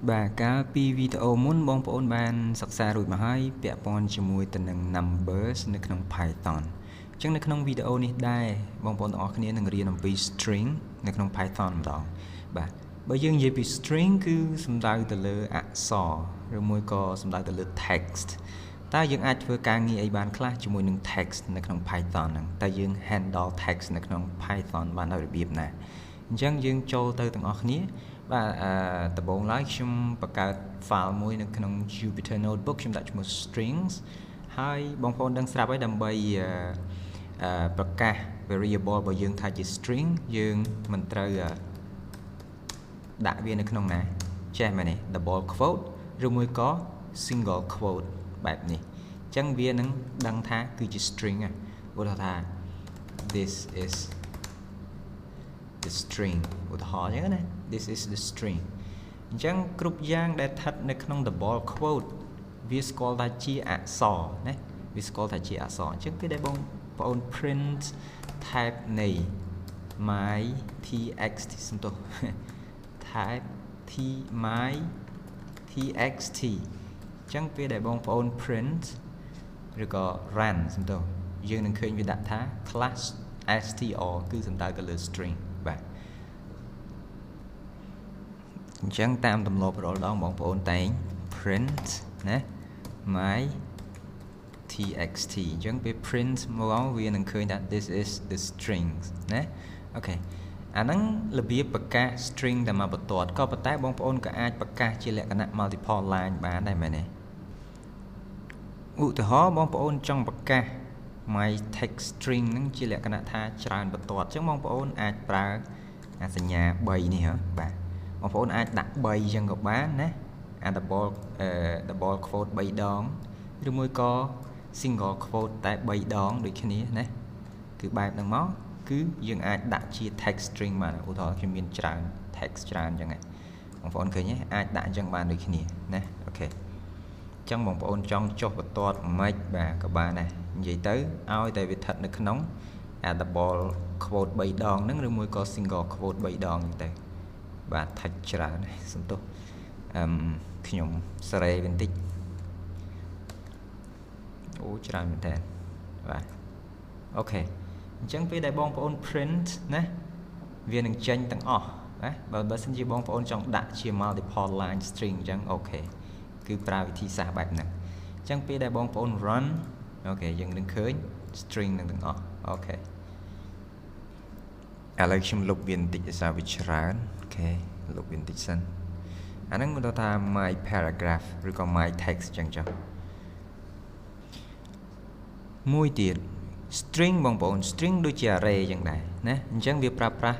Bà cả pi video muốn bong bóng ban sắc xa rồi mà hay bẹ pon chỉ mùi từ nâng numbersនៅក្នុង Python ចឹងនៅក្នុងវីដេអូនេះដែរបងប្អូនទាំងអស់គ្នានឹងរៀនអំពី string នៅក្នុង Python ម្ដងបាទបើយើងនិយាយពី string គឺសំដៅទៅលើអក្សរឬមួយក៏សំដៅទៅលើ text តើយើងអាចធ្វើការងារអីបានខ្លះជាមួយនឹង text នៅក្នុង Python ហ្នឹងតើយើង handle text នៅក្នុង Python បានដោយរបៀបណាអញ្ចឹងយើងចូលទៅទាំងអស់គ្នាបាទដំបូងឡើយខ្ញុំបង្កើត file មួយនៅក្នុង Jupyter Notebook ខ្ញុំដាក់ឈ្មោះ strings ហើយបងប្អូនដឹងស្រាប់ហើយដើម្បីប្រកាស variable របស់យើងថាជា string យើងមិនត្រូវដាក់វានៅក្នុងណាចេះមែនទេ double quote ឬមួយក៏ single quote បែបនេះអញ្ចឹងវានឹងដឹងថាគឺជា string ឧទាហរណ៍ថា this is the string ឧទាហរណ៍អញ្ចឹងណា this is the string អញ្ចឹងគ្រប់យ៉ាងដែលស្ថិតនៅក្នុង double quote វាស្គាល់ថាជាអក្សរណាវាស្គាល់ថាជាអក្សរអញ្ចឹងពេលដែលបងប្អូន print type នៃ my txt សំទោស type my txt អញ្ចឹងពេលដែលបងប្អូន print ឬក៏ run សំទោសយើងនឹងឃើញវាដាក់ថា class str គឺសំដៅទៅលើ string បាទអញ្ចឹងតាមទម្លាប់រាល់ដងបងប្អូនតែង print ណា my txt អញ្ចឹងពេល print មកវានឹងឃើញថា this is the strings ណាអូខេអាហ្នឹងរបៀបប្រកាស string តែមកបន្ទាត់ក៏ប៉ុន្តែបងប្អូនក៏អាចប្រកាសជាលក្ខណៈ multiple line បានដែរមែនទេឧទាហរណ៍បងប្អូនចង់ប្រកាស my text string ហ្នឹងជាលក្ខណៈថាច្រើនបន្ទាត់អញ្ចឹងបងប្អូនអាចប្រើអាសញ្ញា3នេះហ៎បាទបងប្អូនអាចដាក់3អញ្ចឹងក៏បានណាអា double quote 3ដងឬមួយក៏ single quote តែ3ដងដូចគ្នាណាគឺបែបហ្នឹងមកគឺយើងអាចដាក់ជា text string បានឧទាហរណ៍ខ្ញុំមានច្រើន text ច្រើនអញ្ចឹងបងប្អូនឃើញទេអាចដាក់អញ្ចឹងបានដូចគ្នាណាអូខេអញ្ចឹងបងប្អូនចង់ចុះបន្ទាត់មិនបាទក៏បានដែរនិយាយទៅឲ្យតែវាស្ថិតនៅក្នុងអា double quote 3ដងហ្នឹងឬមួយក៏ single quote 3ដងអញ្ចឹងទៅបាទថាច់ច្រើនសំទោសខ្ញុំសេរីបន្តិចអូច្រើនមែនតើបាទអូខេអញ្ចឹងពេលដែលបងប្អូន print ណាវានឹងចេញទាំងអស់ណាបើសិនជាបងប្អូនចង់ដាក់ជា multiple line string អញ្ចឹងអូខេគឺប្រើវិធីសាស្ត្របែបហ្នឹងអញ្ចឹងពេលដែលបងប្អូន run អូខេយើងនឹងឃើញ string នឹងទាំងអស់អូខេឥឡូវខ្ញុំលុបវាបន្តិចដោយសារវាច្រើនអូខេលុបវាបន្តិចសិនអាហ្នឹងគាត់ថា my paragraph ឬក៏ my text អញ្ចឹងចុះមួយទៀត string បងប្អូន string ដូចជា array អញ្ចឹងដែរណាអញ្ចឹងវាប្រើប្រាស់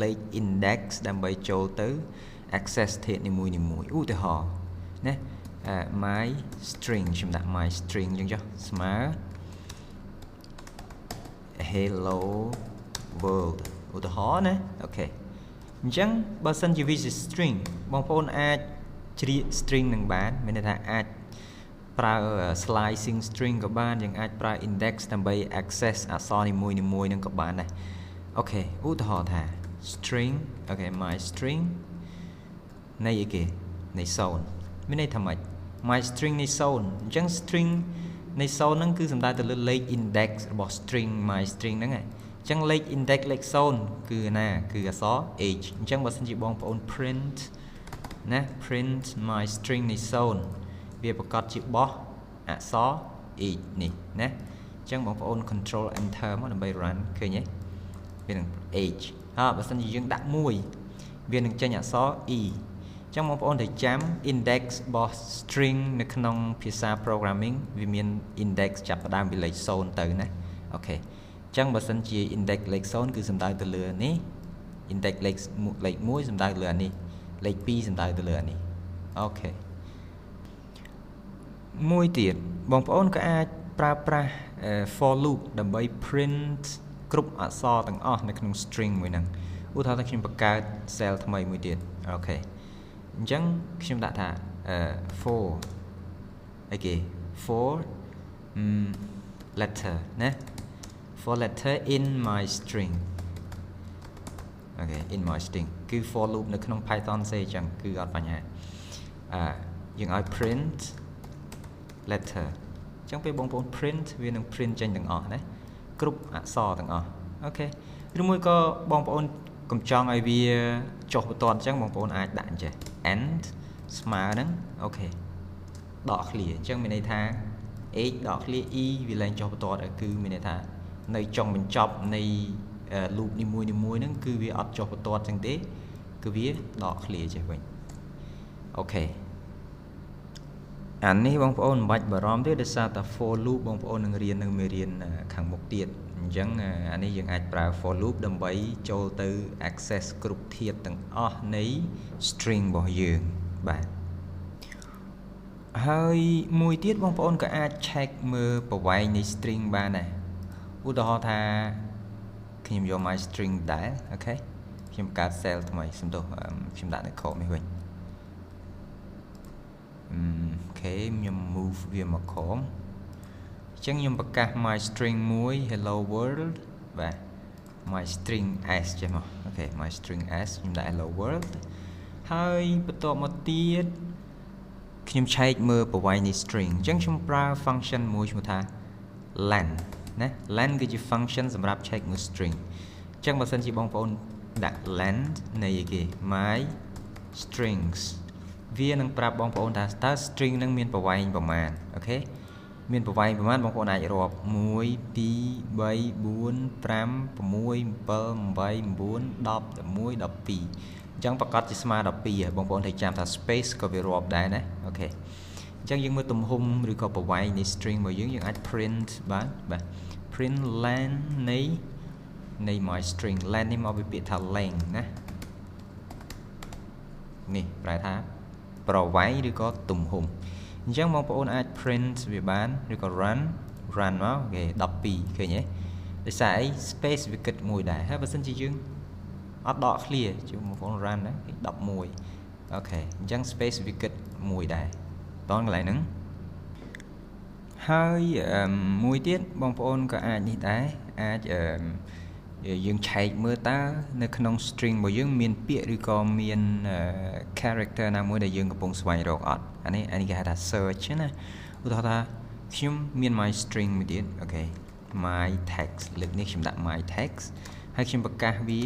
លេខ index ដើម្បីចូលទៅ access ធាតុនីមួយៗឧទាហរណ៍ណាmy string ខ្ញុំដាក់ my string អញ្ចឹងចុះស្មើ hello world ឧទាហរណ៍ណាអូខេអញ្ចឹងបើសិនជាវាជា string បងប្អូនអាចជ្រៀក string នឹងបានមានន័យថាអាចប្រើ slicing string ក៏បានយើងអាចប្រើ index ដើម្បី access អក្សរនីមួយៗនឹងក៏បានដែរអូខេឧទាហរណ៍ថា string អូខេ my string នៃអីគេនៃ0មានន័យថាម៉េច my string នៃ0អញ្ចឹង string នៃ0ហ្នឹងគឺសំដៅទៅលើលេខ index របស់ string my string ហ្នឹងឯងអញ្ចឹងលេខ index លេខ0គឺណាគឺអក្សរ h អញ្ចឹងបើសិនជាបងប្អូន print ណា print my string នៃ0វាប្រកាសជាបោះអក្សរ h នេះណាអញ្ចឹងបងប្អូន control enter មកដើម្បី run ឃើញទេវានឹង h ហើយបើសិនជាយើងដាក់1វានឹងចេញអក្សរ e អញ្ចឹងបងប្អូនត្រូវចាំ index របស់ string នៅក្នុងភាសា programming វាមាន index ចាប់ផ្ដើមពីលេខ0ទៅណាអូខេអញ្ចឹងបើសិនជា index លេខ0គឺសំដៅទៅលើនេះ index លេខ1សំដៅទៅលើអានេះលេខ2សំដៅទៅលើអានេះអូខេមួយទៀតបងប្អូនក៏អាចប្រើប្រាស់ for loop ដើម្បី print គ្រប់អក្សរទាំងអស់នៅក្នុង string មួយហ្នឹងឧទាហរណ៍ថាខ្ញុំបង្កើត cell ថ្មីមួយទៀតអូខេអញ្ចឹងខ្ញុំដាក់ថា for អីគេ for letter ណា for letter in my string អូខេ in my string គឺ for loop នៅក្នុង Python ទេអញ្ចឹងគឺអត់បញ្ហា យើងឲ្យ print letter អញ្ចឹងពេលបងប្អូន print វានឹង print ចេញទាំងអស់ណាគ្រប់អក្សរទាំងអស់អូខេឬមួយក៏បងប្អូនកុំចង់ឲ្យវាចុះបន្ទាត់អញ្ចឹងបងប្អូនអាចដាក់អញ្ចេះ end ស្មើហ្នឹងអូខេដក clear អញ្ចឹងមានន័យថា h ដក clear e វាឡើងចុះបន្ទាត់គឺមានន័យថានៅចុងបញ្ចប់នៃ loop នីមួយហ្នឹងគឺវាអត់ចុះបន្ទាត់អញ្ចឹងទេគឺវាដក clear ចេះវិញអូខេអានេះបងប្អូនមិនបាច់បារម្ភទេដោយសារតែ for loop បងប្អូននឹងរៀននៅមេរៀនខាងមុខទៀតអញ្ចឹងអានេះយើងអាចប្រើ for loop ដើម្បីចូលទៅ access គ្រប់ធាតុទាំងអស់នៃ string របស់យើងបាទហើយមួយទៀតបងប្អូនក៏អាច check មើលប្រវែងនៃ string បានដែរឧទាហរណ៍ថាខ្ញុំយក my string ដែរអូខេខ្ញុំកើត cell ថ្មីសំទោសខ្ញុំដាក់នៅខនេះវិញអូខេខ្ញុំ move វាមកក្រោមអញ្ចឹងខ្ញុំប្រកាស my string មួយ hello world បាទ my string s ចេះមកអូខេ my string s ខ្ញុំដាក់ hello world ហើយបន្ទាប់មកទៀតខ្ញុំឆែកមើលប្រវែងនៃ string អញ្ចឹងខ្ញុំប្រើ function មួយឈ្មោះថា len ណា len គឺជា function សម្រាប់ check មើល string អញ្ចឹងបើសិនជាបងប្អូនដាក់ len នៃអីគេ my strings វានឹងប្រាប់បងប្អូនថាតើ string នឹងមានប្រវែងប្រមាណអូខេមានប្រវែងប្រមាណបងប្អូនអាចរាប់1 2 3 4 5 6 7 8 9 10 11 12 អញ្ចឹងប្រកាសជាស្មើ12បងប្អូនត្រូវចាំថា space ក៏វារាប់ដែរណាអូខេអញ្ចឹងយើងមើលទំហំឬក៏ប្រវែងនៃ string របស់យើងអាច print បានបាទ print len នៃ my string len នេះមកពីពាក្យថា length ណានេះប្រែថាប្រវែងឬក៏ទំហំអញ្ចឹងបងប្អូនអាច print វាបានឬក៏ run មកគេ12ឃើញទេដោយសារអី space វាគិតមួយដែរហើយបើសិនជាយើងអត់ដក clear ជុំបងប្អូន run ណា11អូខេអញ្ចឹង space វាគិតមួយដែរតោះកន្លែងហ្នឹងហើយមួយទៀតបងប្អូនក៏អាចនេះដែរអាចយើងឆែកមើលតើនៅក្នុង string របស់យើងមានពាក្យឬក៏មាន character ណាមួយដែលយើងកំពុងស្វែងរកអត់អានេះគេហៅថា search ណាឧទាហរណ៍ថាខ្ញុំមាន my string មួយទៀតអូខេ my text លើកនេះខ្ញុំដាក់ my text ហើយខ្ញុំប្រកាសវា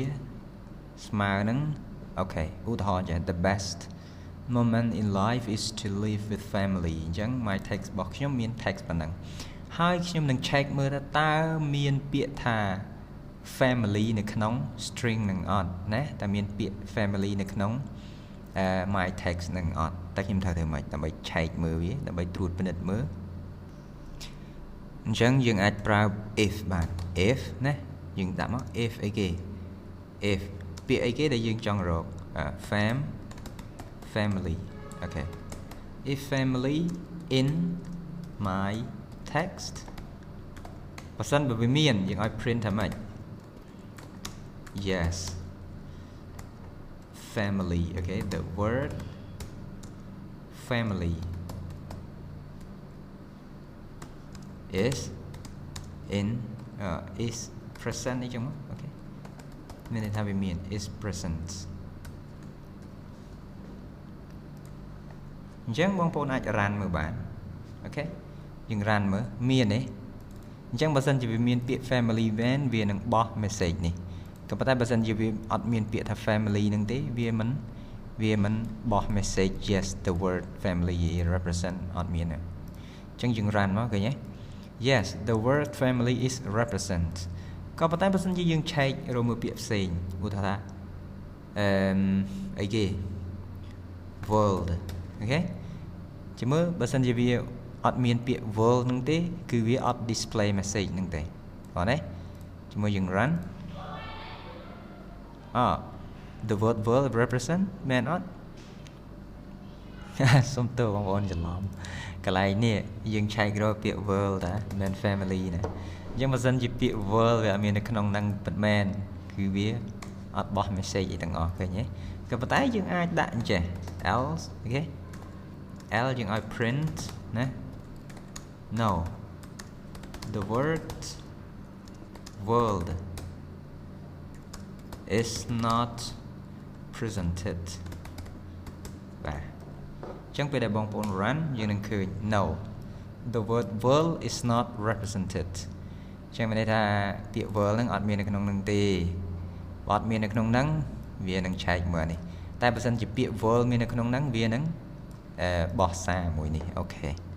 ស្មើនឹងអូខេឧទាហរណ៍ចា the best moment in life is to live with family អញ្ចឹង my text របស់ខ្ញុំមាន text ប៉ុណ្ណឹងហើយខ្ញុំនឹង check មើលថាតើមានពាក្យថា family នៅក្នុង string នឹងអត់ណាតែមានពាក្យ family នៅក្នុងmy text នឹងអត់តែខ្ញុំត្រូវធ្វើម៉េចដើម្បី check មើលវាដើម្បីត្រួតពិនិត្យមើលអញ្ចឹងយើងអាចប្រើ if បាន if ណាយើងដាក់មក if អីគេ if ពាក្យអីគេដែលយើងចង់រក family អូខេ if family in my text បើសិនបើវាមានយើងឲ្យ print ថាម៉េច yes family okay the word family is in is present អីចឹងមកអូខេមានន័យថាវាមាន is present អញ្ចឹងបងប្អូនអាច run មើលបានអូខេយើង run មើលមានទេអញ្ចឹងបើសិនជាវាមានពាក្យ family van វានឹងបោះ message នេះក៏ប៉ុន្តែបើសិនជាវាអត់មានពាក្យថា family នឹងទេវាមិនបោះ message yes the word family represent អត់មានទេអញ្ចឹងយើង run មកឃើញទេ yes the word family is represent ក៏ប៉ុន្តែបើសិនជាយើងឆែករកមើលពាក្យផ្សេងឧទាហរណ៍ថាអីគេ world អូខេជាមើលបើសិនជាវាអត់មានពាក្យ world នឹងទេគឺវាអត់ display message នឹងទេបងទេជាមួយយើង run the word world represent មែនអត់សុំទោសបងប្អូនច្រឡំកន្លែងនេះយើងឆែករកពាក្យ world តាមិន family ណាអញ្ចឹងបើសិនជាពាក្យ world វាអត់មាននៅក្នុងហ្នឹងពិតមែនគឺវាអត់បោះ message អីទាំងអស់ឃើញទេក៏ប៉ុន្តែយើងអាចដាក់អញ្ចេះ else អូខេ else យើងឲ្យ print ណា no the word world is not presented បាទ chẳng phải để bong bóng run dương nâng khơi no the word world is not represented chẳng phải là tiệm world nâng ọt miền ởក្នុងnâng tì ọt miền ởក្នុងnâng vì nâng chạy mở này tại bởi dân chỉ tiệm world miền ởក្នុងnâng vì nâng bỏ xa mùi này ok